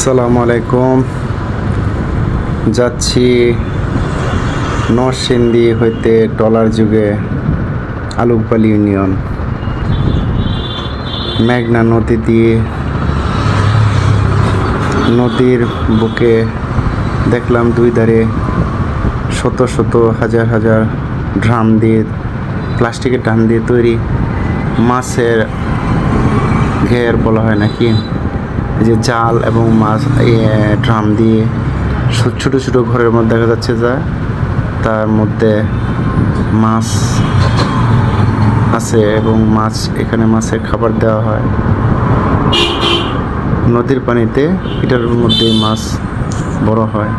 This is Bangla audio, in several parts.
আসসালামু আলাইকুম। যাচ্ছি নরসিংদী হইতে টলার যুগে আলুকবালি ইউনিয়ন। মেঘনা নদী দিয়ে নদীর বুকে দেখলাম দুই ধারে শত শত হাজার হাজার ড্রাম দিয়ে, প্লাস্টিকের ড্রাম দিয়ে তৈরি মাছের ঘের বলা হয় নাকি, যে জাল এবং মাছ ড্রাম দিয়ে ছোটো ছোটো ঘরের মধ্যে দেখা যাচ্ছে যা তার মধ্যে মাছ আছে এবং এখানে মাছের খাবার দেওয়া হয় নদীর পানিতে। এটার মধ্যে মাছ বড় হয়।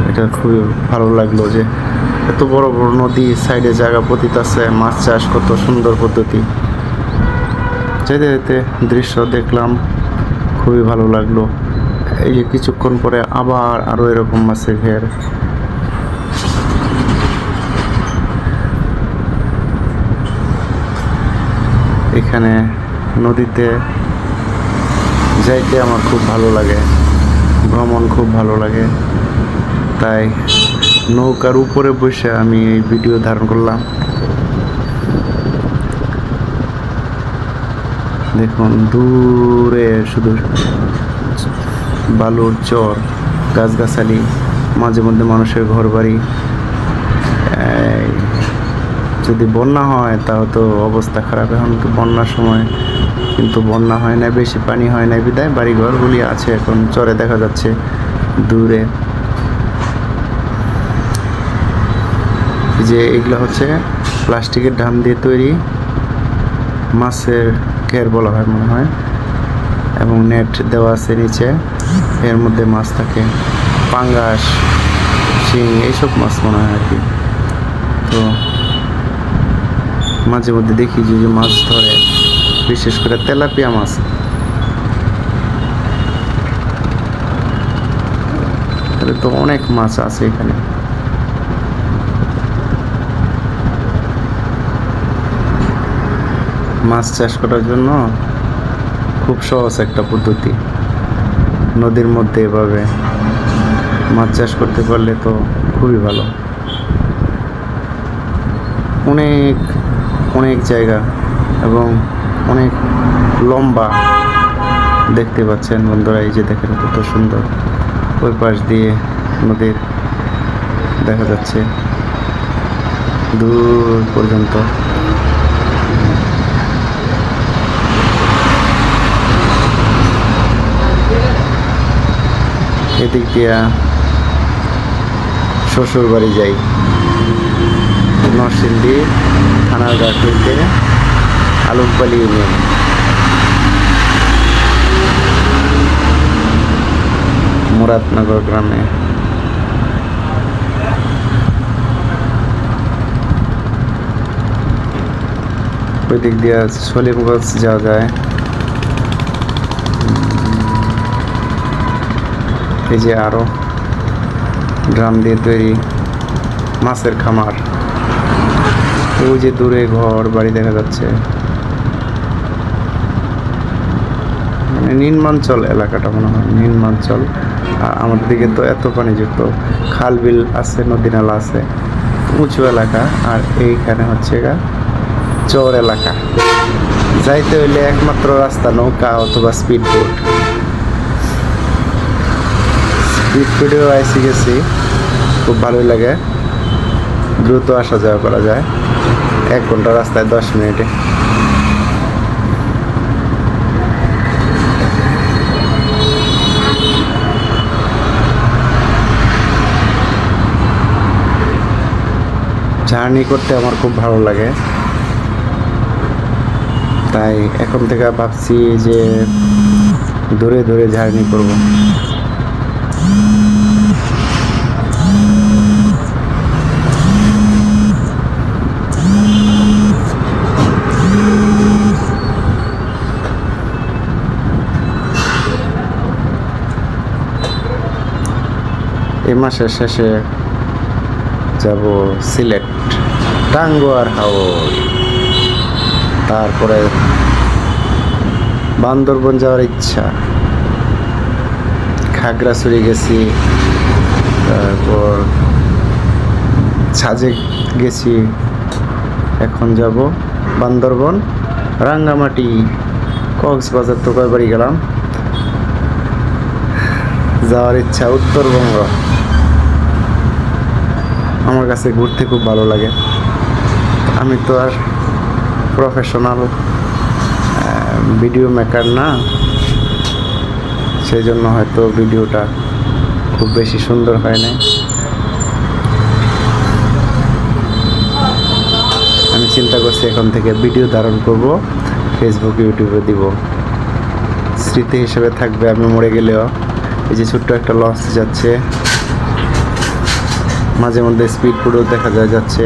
এটা খুবই ভালো লাগলো যে এত বড় বড় নদী সাইডে জায়গা পতিত আছে, মাছ চাষ কত সুন্দর পদ্ধতি। যেতে যেতে দৃশ্য দেখলাম, খুবই ভালো লাগলো। এই যে কিছুক্ষণ পরে আবার আরো এরকম মাছের ঘের। এখানে নদীতে যাইতে আমার খুব ভালো লাগে, ভ্রমণ খুব ভালো লাগে, তাই নৌকার উপরে বসে আমি এই ভিডিও ধারণ করলাম। দেখুন দূরে শুধু বালুর চর, গাছগাছালি, মাঝে মধ্যে মানুষের ঘরবাড়ি। যদি বন্যা হয় তাও তো অবস্থা খারাপ। এখন তো বন্যার সময়, কিন্তু বন্যা হয় না, বেশি পানি হয় না বিদায় বাড়িঘরগুলি আছে এখন চরে দেখা যাচ্ছে দূরে। যে এগুলো হচ্ছে প্লাস্টিকের ড্রাম দিয়ে তৈরি মাছের ঘের বলা হয় মনে হয়, এবং নেট দেওয়া আছে নিচে, এর মধ্যে মাছ থাকে, পাঙ্গাস, শিং, এইসব মাছ মনে হয় আর কি। তো মাঝে মধ্যে দেখি যে মাছ ধরে, বিশেষ করে তেলাপিয়া মাছ। তাহলে তো অনেক মাছ আছে এখানে। মাছ চাষ করার জন্য খুব সহজ একটা পদ্ধতি। নদীর মধ্যে এভাবে মাছ চাষ করতে পারলে তো খুবই ভালো। অনেক অনেক জায়গা এবং অনেক লম্বা, দেখতে পাচ্ছেন বন্ধুরা। এই যে দেখেন কত সুন্দর, ওই পাশ দিয়ে নদীর দেখা যাচ্ছে দূর পর্যন্ত। এদিক দিয়া শ্বশুর বাড়ি যাই, নরসিংদী থানার ঘাট হইতে আলুকবালি ইউনিয়ন। মুরাদনগর গ্রামে। ওই দিক দিয়ে সলিমগঞ্জ যাওয়া যায়। এই যে আরো ড্রাম দিয়ে তৈরি মাছের খামার। ওই যে দূরে ঘর বাড়ি দেখা যাচ্ছে, মানে নিম্নাঞ্চল এলাকাটা মনে হয়, নিম্নাঞ্চল। আর আমাদের দিকে তো এত পানিযুক্ত, খাল বিল আছে, নদী নালা আছে, উঁচু এলাকা। আর এইখানে হচ্ছে চর এলাকা। যাইতে হইলে একমাত্র রাস্তা নৌকা অথবা স্পিড বোট। স্পিড বোটেও আইসি গেছি, খুব ভালোই লাগে, দ্রুত আসা যাওয়া করা যায়। 1 ঘন্টা রাস্তায় 10 মিনিটে। জার্নি করতে আমার খুব ভালো লাগে, তাই এখন থেকে ভাবছি যে দূরে দূরে জার্নি করব। এই মাসের শেষে যাব সিলেট, টাঙ্গুয়ার হাওর, তারপরে বান্দরবন যাওয়ার ইচ্ছা। খাগড়াছড়ি গেছি, তারপর সাজেক গেছি, এখন যাব বান্দরবন, রাঙ্গামাটি, কক্সবাজার তো কয়বারই গেলাম। যাওয়ার ইচ্ছা উত্তরবঙ্গ। আমার কাছে ঘুরতে খুব ভালো লাগে। আমি তো আর প্রফেশনাল ভিডিও মেকার না, সেই জন্য হয়তো ভিডিওটা খুব বেশি সুন্দর হয় না। আমি চিন্তা করছি এখন থেকে ভিডিও ধারণ করব, ফেসবুক ইউটিউবে দিব, স্মৃতি হিসেবে থাকবে আমি মরে গেলেও। এই যে ছোট্ট একটা লঞ্চ যাচ্ছে, মাঝে মধ্যে স্পিড বোটও দেখা যাচ্ছে।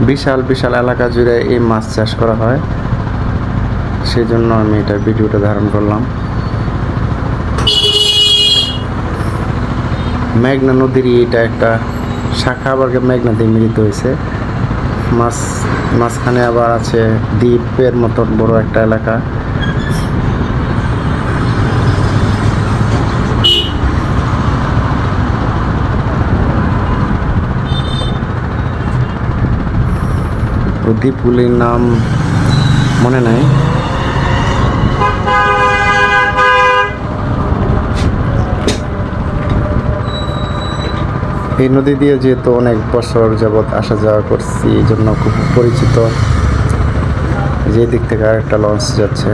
বিশাল বিশাল এলাকা জুড়ে এই মাছ চাষ করা হয়, সেই জন্য আমি এটা ভিডিওটা ধারণ করলাম। মেঘনা নদীর এটা একটা শাখা, আবার মেঘনাতে মিলিত হয়েছে। মাঝখানে আবার আছে দ্বীপের মতন বড় একটা এলাকা। দ্বীপগুলির নাম মনে নাই। এই নদী দিয়ে যেহেতু অনেক বছর যাবৎ আসা যাওয়া করছি, এই জন্য খুব পরিচিত। যে দিক থেকে আরেকটা লঞ্চ যাচ্ছে।